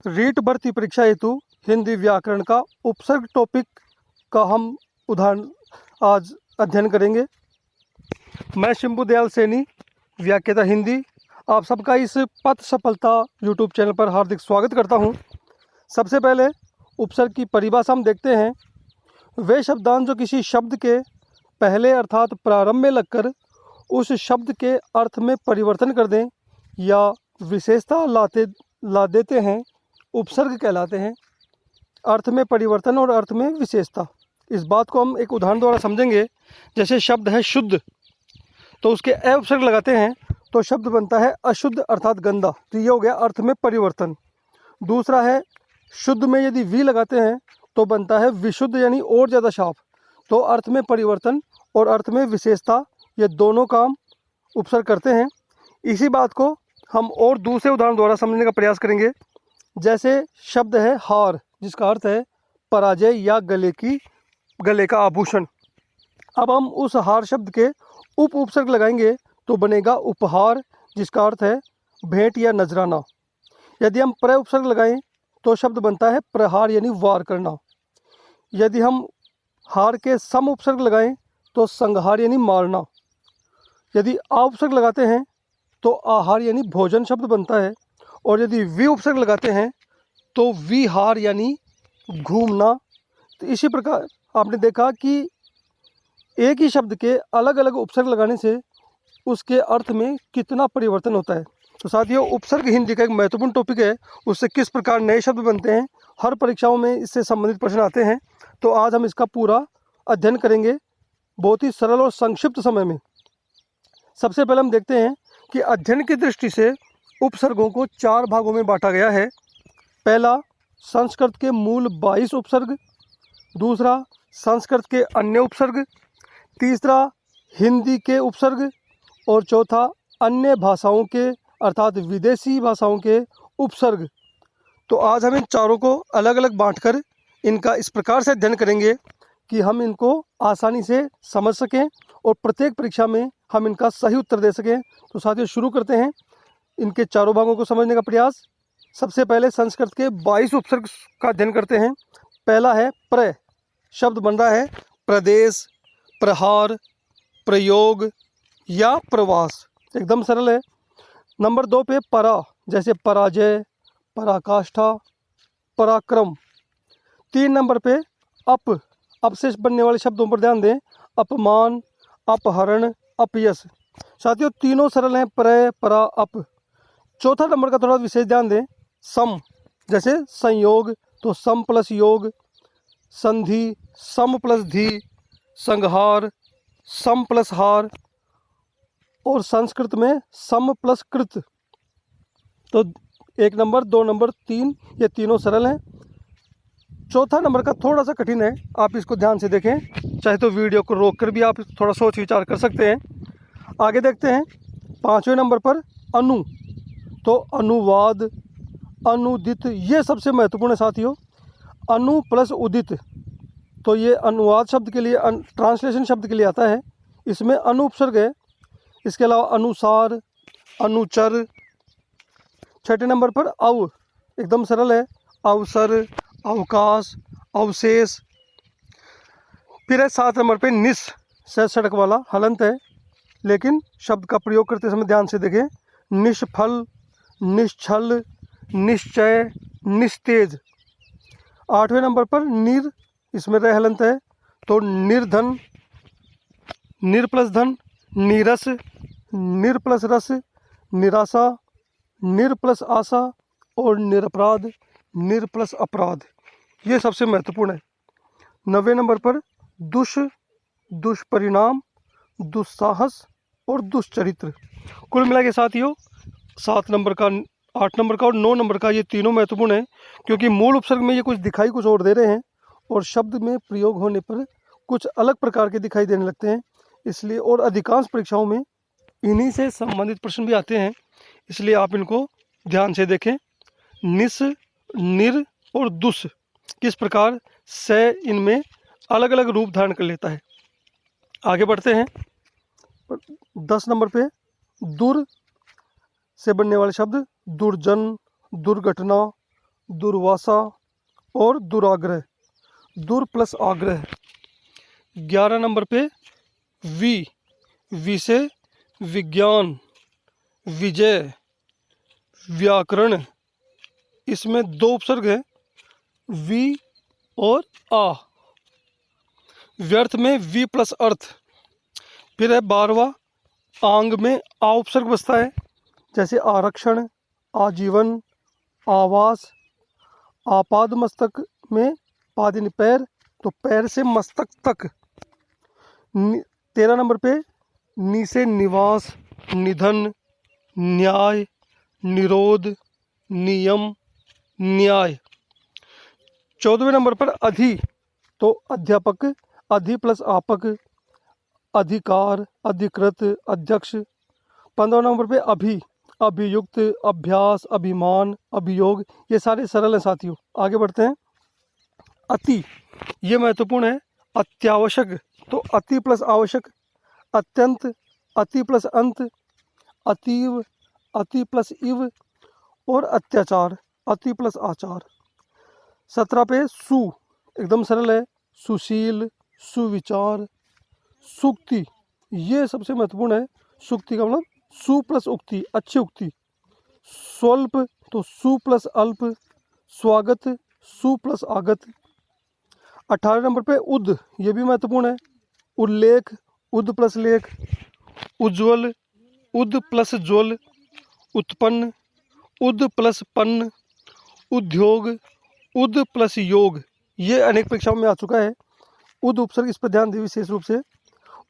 रीट भर्ती परीक्षा हेतु हिंदी व्याकरण का उपसर्ग टॉपिक का हम उदाहरण आज अध्ययन करेंगे। मैं शिंबू दयाल सैनी, व्याख्याता हिंदी, आप सबका इस पथ सफलता यूट्यूब चैनल पर हार्दिक स्वागत करता हूं। सबसे पहले उपसर्ग की परिभाषा हम देखते हैं। वे शब्दांश जो किसी शब्द के पहले अर्थात प्रारंभ में लगकर उस शब्द के अर्थ में परिवर्तन कर दें या विशेषता ला देते हैं, उपसर्ग कहलाते हैं। अर्थ में परिवर्तन और अर्थ में विशेषता, इस बात को हम एक उदाहरण द्वारा समझेंगे। जैसे शब्द है शुद्ध, तो उसके अ उपसर्ग लगाते हैं तो शब्द बनता है अशुद्ध अर्थात गंदा, तो ये हो गया अर्थ में परिवर्तन। दूसरा है शुद्ध में यदि वी लगाते हैं तो बनता है विशुद्ध यानी और ज़्यादा साफ, तो अर्थ में परिवर्तन और अर्थ में विशेषता, ये दोनों काम उपसर्ग करते हैं। इसी बात को हम और दूसरे उदाहरण द्वारा समझने का प्रयास करेंगे। जैसे शब्द है हार, जिसका अर्थ है पराजय या गले का आभूषण। अब हम उस हार शब्द के उपसर्ग लगाएंगे तो बनेगा उपहार, जिसका अर्थ है भेंट या नजराना। यदि हम प्र उपसर्ग लगाएं तो शब्द बनता है प्रहार यानी वार करना। यदि हम हार के सम उपसर्ग लगाएं तो संहार यानी मारना। यदि आ उपसर्ग लगाते हैं तो आहार यानी भोजन शब्द बनता है। और यदि वि उपसर्ग लगाते हैं तो विहार यानी घूमना। तो इसी प्रकार आपने देखा कि एक ही शब्द के अलग अलग उपसर्ग लगाने से उसके अर्थ में कितना परिवर्तन होता है। तो साथियों, उपसर्ग हिंदी का एक महत्वपूर्ण टॉपिक है। उससे किस प्रकार नए शब्द बनते हैं, हर परीक्षाओं में इससे संबंधित प्रश्न आते हैं। तो आज हम इसका पूरा अध्ययन करेंगे बहुत ही सरल और संक्षिप्त समय में। सबसे पहले हम देखते हैं कि अध्ययन की दृष्टि से उपसर्गों को 4 भागों में बांटा गया है। पहला, संस्कृत के मूल 22 उपसर्ग। दूसरा, संस्कृत के अन्य उपसर्ग। तीसरा, हिंदी के उपसर्ग। और चौथा, अन्य भाषाओं के अर्थात विदेशी भाषाओं के उपसर्ग। तो आज हम इन चारों को अलग अलग बांटकर इनका इस प्रकार से अध्ययन करेंगे कि हम इनको आसानी से समझ सकें और प्रत्येक परीक्षा में हम इनका सही उत्तर दे सकें। तो साथियों, शुरू करते हैं इनके चारों भागों को समझने का प्रयास। सबसे पहले संस्कृत के 22 उपसर्ग का अध्ययन करते हैं। पहला है प्र, शब्द बन रहा है प्रदेश, प्रहार, प्रयोग या प्रवास, एकदम सरल है। नंबर 2 पे परा, जैसे पराजय, पराकाष्ठा, पराक्रम। 3 नंबर पे अप से बनने वाले शब्दों पर ध्यान दें। अपमान, अपहरण, अपयश। साथियों, तीनों सरल हैं, प्र, परा, अप। चौथा नंबर का थोड़ा विशेष ध्यान दें। सम, जैसे संयोग, तो सम प्लस योग। संधि, सम प्लस धी। संहार, सम प्लस हार। और संस्कृत में सम प्लस कृत। तो 1 नंबर, 2 नंबर, 3, ये तीनों सरल हैं। चौथा नंबर का थोड़ा सा कठिन है, आप इसको ध्यान से देखें। चाहे तो वीडियो को रोककर भी आप थोड़ा सोच विचार कर सकते हैं। आगे देखते हैं 5वें नंबर पर अनु। तो अनुवाद, अनुदित, ये सबसे महत्वपूर्ण है साथियों। अनु प्लस उदित, तो ये अनुवाद शब्द के लिए, ट्रांसलेशन शब्द के लिए आता है। इसमें अनु उपसर्ग है। इसके अलावा अनुसार, अनुचर। 6ठे नंबर पर अव, एकदम सरल है। अवसर, अवकाश, अवशेष। फिर है 7 नंबर पे निस, सड़क वाला हलंत है, लेकिन शब्द का प्रयोग करते समय ध्यान से देखें। निष्फल, निश्चल, निश्चय, निस्तेज। 8वें नंबर पर निर, इसमें रह हलंत है, तो निर्धन, निर प्लस धन, नीरस, निर प्लस रस, निराशा, निर प्लस आशा। और निरपराध, निर प्लस अपराध, ये सबसे महत्वपूर्ण है। 9वें नंबर पर दुष, दुष्परिणाम, दुस्साहस और दुष्चरित्र। कुल मिला के साथियों 7 नंबर का, 8 नंबर का और 9 नंबर का, ये तीनों महत्वपूर्ण है, क्योंकि मूल उपसर्ग में ये कुछ दिखाई कुछ और दे रहे हैं और शब्द में प्रयोग होने पर कुछ अलग प्रकार के दिखाई देने लगते हैं। इसलिए और अधिकांश परीक्षाओं में इन्हीं से संबंधित प्रश्न भी आते हैं, इसलिए आप इनको ध्यान से देखें। निस, निर और दुस, किस प्रकार से इनमें अलग अलग रूप धारण कर लेता है। आगे बढ़ते हैं 10 नंबर पे दुर से बनने वाले शब्द दुर्जन, दुर्घटना, दुर्वासा और दुराग्रह, दुर प्लस आग्रह। 11 नंबर पे वी से विज्ञान, विजय, व्याकरण। इसमें 2 उपसर्ग हैं, वी और आ। व्यर्थ में वी प्लस अर्थ। फिर है 12वां, आंग में आ उपसर्ग बसता है, जैसे आरक्षण, आजीवन, आवास। आपाद मस्तक में पाद यानी पैर, तो पैर से मस्तक तक। 13 नंबर पे नी से निवास, निधन, न्याय, निरोध, नियम, न्याय। 14वें नंबर पर अधि, तो अध्यापक, अधि प्लस आपक, अधिकार, अधिकृत, अध्यक्ष। 15 नंबर पे अभि, अभियुक्त, अभ्यास, अभिमान, अभियोग। ये सारे सरल हैं साथियों। आगे बढ़ते हैं। अति, ये महत्वपूर्ण है। अत्यावश्यक, तो अति प्लस आवश्यक। अत्यंत, अति प्लस अंत। अतीव, अति प्लस इव। और अत्याचार, अति प्लस आचार। 17 पे सु, एकदम सरल है। सुशील, सुविचार, सुक्ति, ये सबसे महत्वपूर्ण है। सुक्ति का मतलब सु प्लस उक्ति, अच्छी उक्ति। स्वल्प, तो सु प्लस अल्प। स्वागत, सु प्लस आगत। 18 नंबर पे उद, ये भी महत्वपूर्ण है। उल्लेख, उद प्लस लेख। उज्ज्वल, उद प्लस ज्वल। उत्पन्न, उद प्लस पन्न। उद्योग, उद प्लस योग। ये अनेक परीक्षाओं में आ चुका है। उद उपसर्ग, इस पर ध्यान दें विशेष रूप से।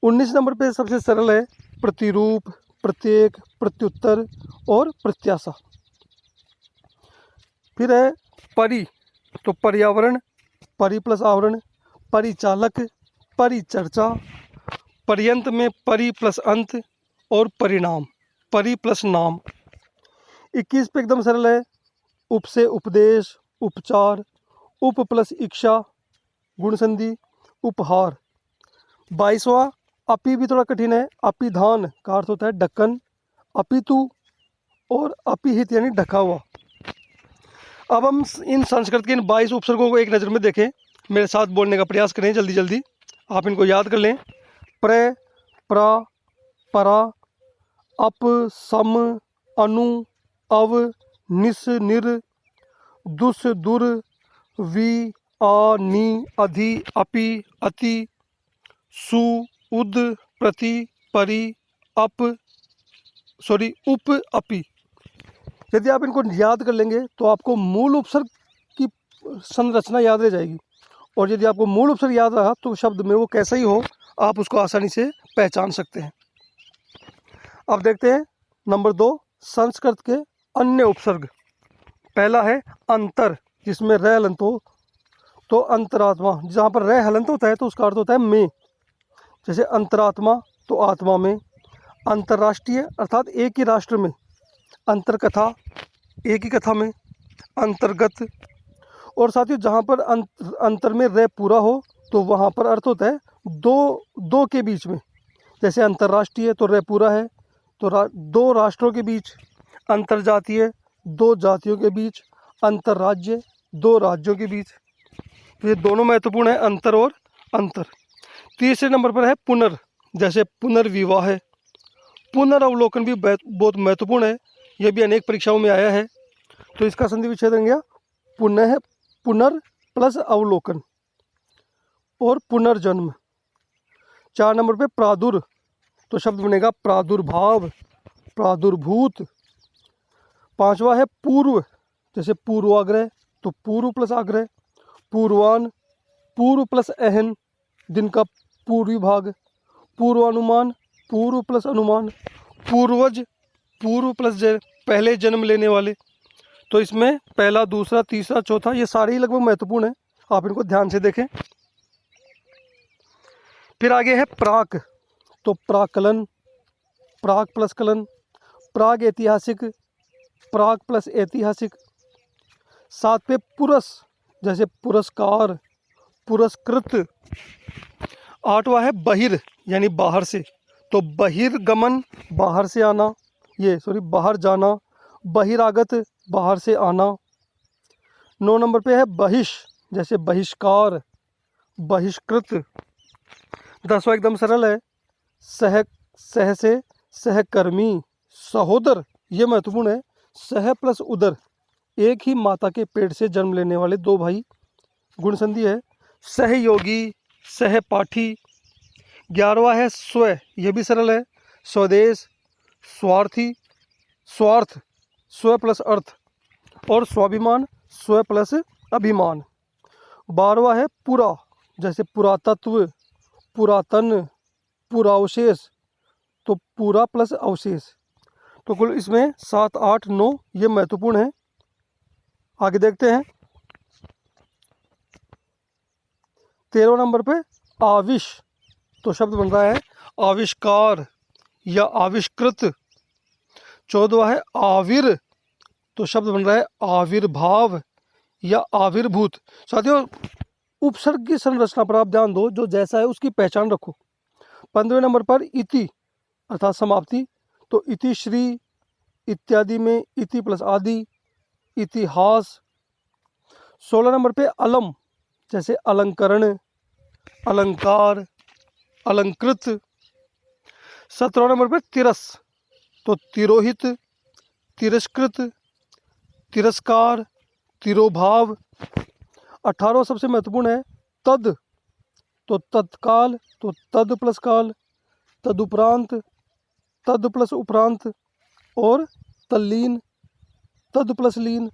19 नंबर पे सबसे सरल है। प्रतिरूप, प्रत्येक, प्रत्युत्तर और प्रत्याशा। फिर है परि, तो पर्यावरण, परि प्लस आवरण। परिचालक, परिचर्चा। पर्यंत में परि प्लस अंत और परिणाम, परि प्लस नाम। 21 पे एकदम सरल है। उप से उपदेश, उपचार। उप प्लस इच्छा, गुण संधि, उपहार। 22वां अपि भी थोड़ा कठिन है। अपिधान का अर्थ होता है ढक्कन। अपितु और अपिहित यानी ढका हुआ। अब हम इन संस्कृत के इन 22 उपसर्गों को एक नज़र में देखें। मेरे साथ बोलने का प्रयास करें जल्दी जल्दी, आप इनको याद कर लें। प्र, प्रा, परा, अप, सम, अनु, अव, निस, निर, दुस, दुर, वि, आ, नी, अधि, अपि, अति, सु, उद, प्रति, परि, उप, अपि। यदि आप इनको याद कर लेंगे तो आपको मूल उपसर्ग की संरचना याद रह जाएगी, और यदि आपको मूल उपसर्ग याद रहा तो शब्द में वो कैसा ही हो आप उसको आसानी से पहचान सकते हैं। अब देखते हैं नंबर 2, संस्कृत के अन्य उपसर्ग। पहला है अंतर, जिसमें र हलंत हो, तो अंतरात्मा। जहाँ पर र हलंत होता है तो उसका अर्थ होता है में, जैसे अंतरात्मा तो आत्मा में। अंतर्राष्ट्रीय अर्थात एक ही राष्ट्र में। अंतरकथा, एक ही कथा में। अंतर्गत, और साथियों जहाँ पर अंतर में रे पूरा हो तो वहाँ पर अर्थ होता है दो के बीच में। जैसे अंतर्राष्ट्रीय तो रे पूरा है, तो दो राष्ट्रों के बीच। अंतर्जातीय, दो जातियों के बीच। अंतर्राज्य, दो राज्यों के बीच। तो ये दोनों महत्वपूर्ण है, अंतर और अंतर। तीसरे नंबर पर है पुनर, जैसे पुनर्विवाह है। पुनर्अवलोकन भी बहुत महत्वपूर्ण है, यह भी अनेक परीक्षाओं में आया है। तो इसका संधि विच्छेद बन गया पुनः, पुनर प्लस अवलोकन। और पुनर्जन्म। 4 नंबर पे प्रादुर, तो शब्द बनेगा प्रादुर्भाव, प्रादुर्भूत। 5वां है पूर्व, जैसे पूर्वाग्रह तो पूर्व प्लस आग्रह। पूर्वान, पूर्व प्लस अहन, दिन का पूर्वी भाग। पूर्वानुमान, पूर्व प्लस अनुमान। पूर्वज, पूर्व प्लस पहले जन्म लेने वाले। तो इसमें पहला, दूसरा, तीसरा, चौथा, ये सारे ही लगभग महत्वपूर्ण है, आप इनको ध्यान से देखें। फिर आगे है प्राक, तो प्राकलन, प्राक प्लस कलन। प्राग ऐतिहासिक, प्राग प्लस ऐतिहासिक। 7 पे पुरस, जैसे पुरस्कार, पुरस्कृत। 8वां है बहिर, यानी बाहर से, तो बहिर्गमन, बाहर से आना, बाहर जाना। बहिरागत, बाहर से आना। 9 नंबर पे है बहिष, जैसे बहिष्कार, बहिष्कृत। 10वां एकदम सरल है, सह, सह से सहकर्मी, सहोदर। ये महत्वपूर्ण है, सह प्लस उदर, एक ही माता के पेट से जन्म लेने वाले दो भाई, गुण संधि है। सहयोगी, सहपाठी। 11वां है स्व, ये भी सरल है, स्वदेश, स्वार्थी, स्वार्थ, स्व प्लस अर्थ, और स्वाभिमान, स्व प्लस अभिमान। 12वां है पुरा, जैसे पुरातत्व, पुरातन, पुरावशेष, तो पूरा प्लस अवशेष। तो कुल इसमें 7, 8, 9 ये महत्वपूर्ण है। आगे देखते हैं। 13वें नंबर पे आविष, तो शब्द बन रहा है आविष्कार या आविष्कृत। 14वां है आविर, तो शब्द बन रहा है आविर्भाव या आविर्भूत। साथियों, उपसर्ग की संरचना पर आप ध्यान दो, जो जैसा है उसकी पहचान रखो। 15वें नंबर पर इति अर्थात समाप्ति, तो इति श्री, इत्यादि में इति प्लस आदि, इतिहास। 16 नंबर पे अलम, जैसे अलंकरण, अलंकार, अलंकृत। 17 नंबर पे तिरस, तो तिरोहित, तिरस्कृत, तिरस्कार, तिरोभाव। 18वां सबसे महत्वपूर्ण है तद, तो तत्काल, तो तद प्लस काल, तदुपरांत, तद प्लस उपरांत, और तल्लीन, तद प्लस लीन।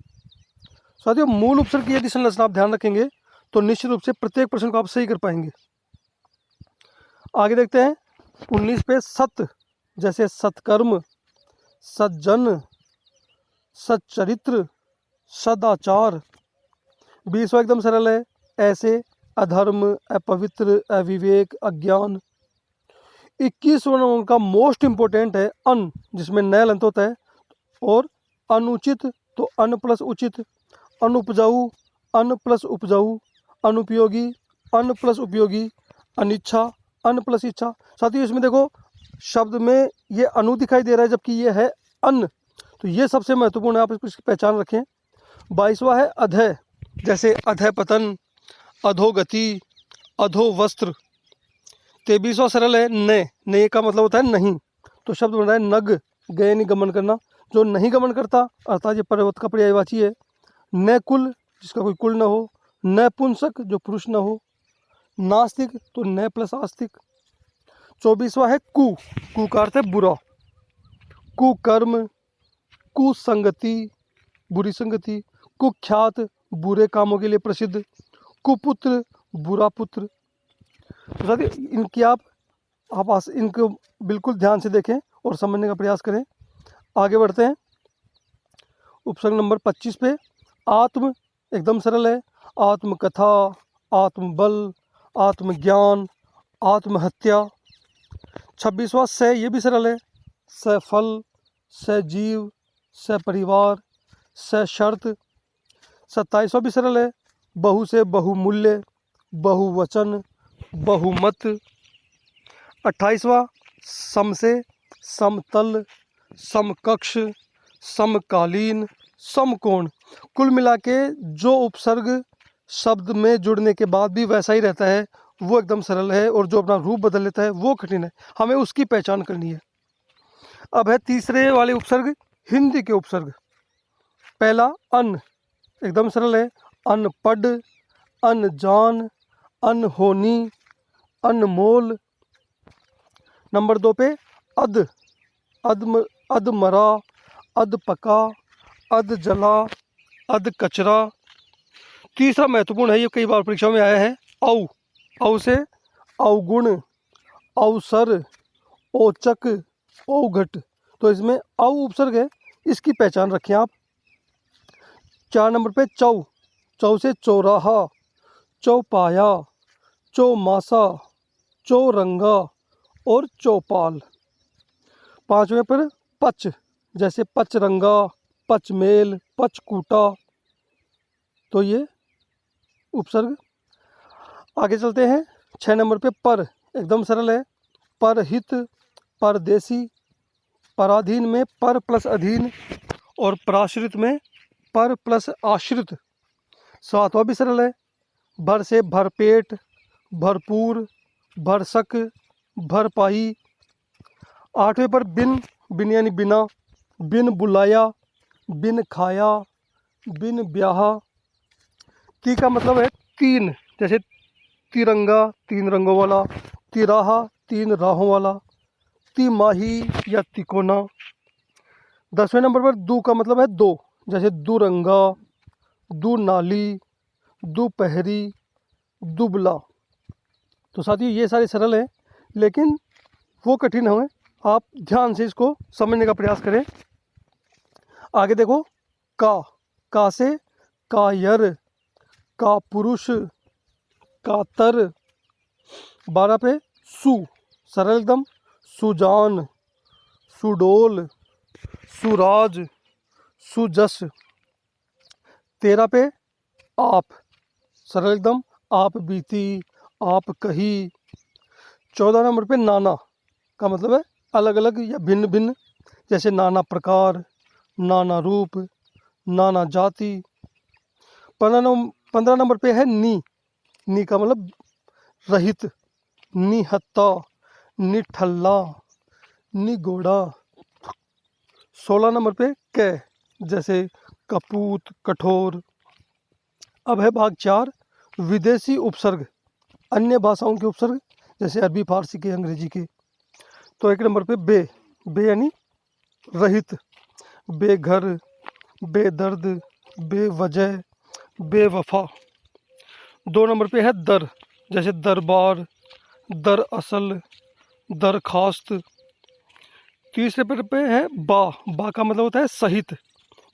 साथियों, मूल उपसर्ग की यदि संरचना आप ध्यान रखेंगे तो निश्चित रूप से प्रत्येक प्रश्न को आप सही कर पाएंगे। आगे देखते हैं। 19 पे सत, जैसे सत्कर्म, सज्जन, सच्चरित्र, सदाचार। 20वां एकदम सरल है, ऐसे, अधर्म, अपवित्र, अविवेक, अज्ञान। 21वां उनका मोस्ट इंपॉर्टेंट है अन, जिसमें नैल अंत होता है, और अनुचित, तो अन प्लस उचित, अनुपजाऊ, अन प्लस उपजाऊ, अनुपयोगी, अन प्लस उपयोगी, अनिच्छा, अन प्लस इच्छा। साथियों, इसमें देखो शब्द में ये अनु दिखाई दे रहा है जबकि ये है अन, तो ये सबसे महत्वपूर्ण है, आप इसकी पहचान रखें। 22वां है अधय, जैसे अधय पतन, अधोगति, अधो वस्त्र। 23वां सरल है ने, ने का मतलब होता है नहीं, तो शब्द बन रहा है नग, गए निगमन करना, जो नहीं गमन करता, अर्थात ये पर्वत का पर्यायवाची है। न कुल, जिसका कोई कुल न हो, न पुंसक, जो पुरुष न हो, नास्तिक, तो न प्लस आस्तिक। 24वां है कु, कु का अर्थ है बुरा, कुकर्म, कुसंगति, बुरी संगति, कुख्यात, बुरे कामों के लिए प्रसिद्ध, कुपुत्र, बुरा पुत्र। तो साथियों, इनकी आप इनको बिल्कुल ध्यान से देखें और समझने का प्रयास करें। आगे बढ़ते हैं। उपसर्ग नंबर 25 पे आत्म, एकदम सरल है, आत्मकथा, आत्मबल, आत्मज्ञान, आत्महत्या। 26वां स, ये भी सरल है, सफल, सजीव, सपरिवार, सशर्त। 27वां भी सरल है, बहु से बहुमूल्य, बहुवचन, बहुमत। 28वां सम से समतल, समकक्ष, समकालीन, समकोण। कुल मिला के जो उपसर्ग शब्द में जुड़ने के बाद भी वैसा ही रहता है वो एकदम सरल है, और जो अपना रूप बदल लेता है वो कठिन है, हमें उसकी पहचान करनी है। अब है तीसरे वाले उपसर्ग, हिंदी के उपसर्ग। पहला अन, एकदम सरल है, अनपढ़, अनजान, अनहोनी, अनमोल। नंबर 2 पे अध, अधमरा, अधपका, अधजला, अधकचरा। तीसरा महत्वपूर्ण है, ये कई बार परीक्षा में आया है, औ, औ से अवगुण, अवसर, औचक, औघट। तो इसमें औ उपसर्ग है, इसकी पहचान रखें आप। 4 नंबर पे चौ, चौ से चौराहा, चौपाया, चौमासा, चौरंगा और चौपाल। 5वें पर पच, जैसे पचरंगा, पचमेल, पचकूटा, तो ये उपसर्ग। आगे चलते हैं। 6 नंबर पे पर, एकदम सरल है, परहित, परदेसी, पराधीन में पर प्लस अधीन, और पराश्रित में पर प्लस आश्रित। सातवां भी सरल है, भर से भरपेट, भरपूर, भरसक, भरपाई। आठवें पर बिन, बिन यानी बिना, बिन बुलाया, बिन खाया, बिन ब्याहा। ती का मतलब है तीन, जैसे तिरंगा तीन रंगों वाला, तिराहा तीन राहों वाला, तिमाही या तिकोना। 10वें नंबर पर दू का मतलब है दो, जैसे दुरंगा, दू नाली, दोपहरी, दुबला। तो साथियों ये सारे सरल हैं, लेकिन वो कठिन हैं। आप ध्यान से इसको समझने का प्रयास करें। आगे देखो, का से कायर, का पुरुष, कातर। 12 पे सरल एकदम, सुजान, सुडोल, सुराज, सुजस। 13 पे आप, सरल एकदम, आप बीती, आप कही। 14 नंबर पे नाना का मतलब है अलग अलग या भिन्न भिन्न, जैसे नाना प्रकार, नाना रूप, नाना जाति। 15 नंबर पे है नी का मतलब रहित, निहत्ता, निठल्ला, निगोड़ा। 16 नंबर पे कै, जैसे कपूत, कठोर। अब है भाग 4, विदेशी उपसर्ग, अन्य भाषाओं के उपसर्ग, जैसे अरबी, फारसी के, अंग्रेजी के। तो 1 नंबर पे बे यानी रहित, बेघर, बेदर्द, बेवजह, बेवफा। 2 नंबर पे है दर, जैसे दरबार, दरअसल, दरखास्त। 3 नंबर पे है बा का मतलब होता है सहित,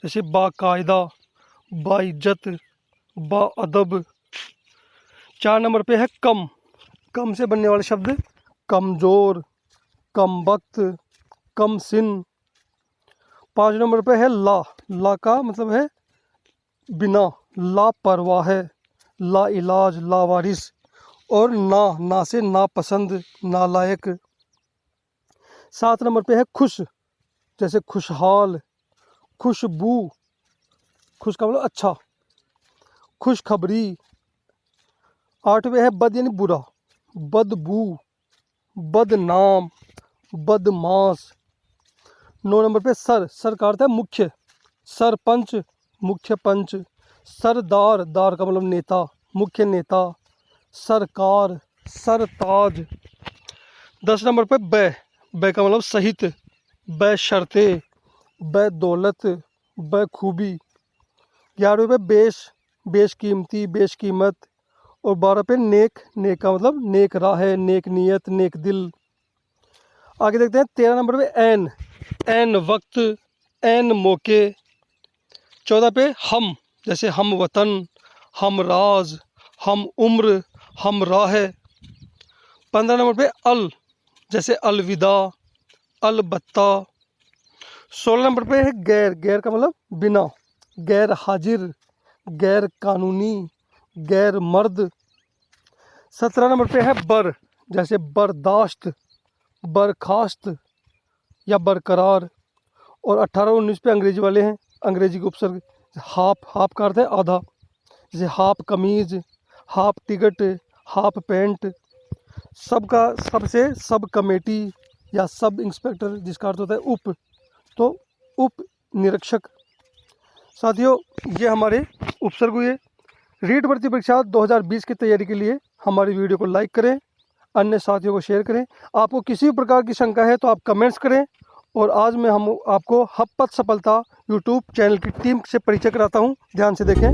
जैसे बाकायदा, बाइज्जत, बाअदब। 4 नंबर पे है कम से बनने वाले शब्द, कमज़ोर, कम वक्त, कम सिन। 5 नंबर पे है ला का मतलब है बिना, लापरवाह, ला इलाज, लावारिस। और ना से नापसंद, नालायक। 7 नंबर पे है खुश, जैसे खुशहाल, खुशबू, खुश का मतलब अच्छा, खुशखबरी। 8 पे है बद यानी बुरा, बदबू, बदनाम, बदमाश। 9 नंबर पे सर का अर्थ है मुख्य, सरपंच, मुख्य पंच। सरदार, दार का मतलब नेता, मुख्य नेता। सरकार, सरताज। 10 नंबर पे बै का मतलब सहित, बशर्ते, बदौलत, बखूबी। 11वें पे बेशकीमती, बेशकीमत। और 12 पे नेक का मतलब नेक राह, नेक नीयत, नेक दिल। आगे देखते हैं 13 नंबर पे ऐन वक्त, ऐन मौके। 14 पे हम, जैसे हम वतन, हम राज, हम उम्र, हम राह। 15 नंबर पे जैसे अलविदा, अलबत्ता। 16 नंबर पे है गैर का मतलब बिना, गैर हाजिर, गैर कानूनी, गैर मर्द। 17 नंबर पे है जैसे बर्दाश्त, बर्खास्त या बरकरार। और 18-19 पे अंग्रेजी वाले हैं, अंग्रेजी के उपसर्ग। हाफ का अर्थ है आधा, जैसे हाफ कमीज, हाफ टिकट, हाफ पैंट। सबसे सब कमेटी या सब इंस्पेक्टर, जिसका अर्थ होता है तो उप निरीक्षक। साथियों ये हमारे उपसर्ग हुए। रीट भर्ती परीक्षा 2020 की तैयारी के लिए हमारी वीडियो को लाइक करें, अन्य साथियों को शेयर करें। आपको किसी भी प्रकार की शंका है तो आप कमेंट्स करें। और आज मैं आपको हब सफलता यूट्यूब चैनल की टीम से परिचय कराता हूं, ध्यान से देखें।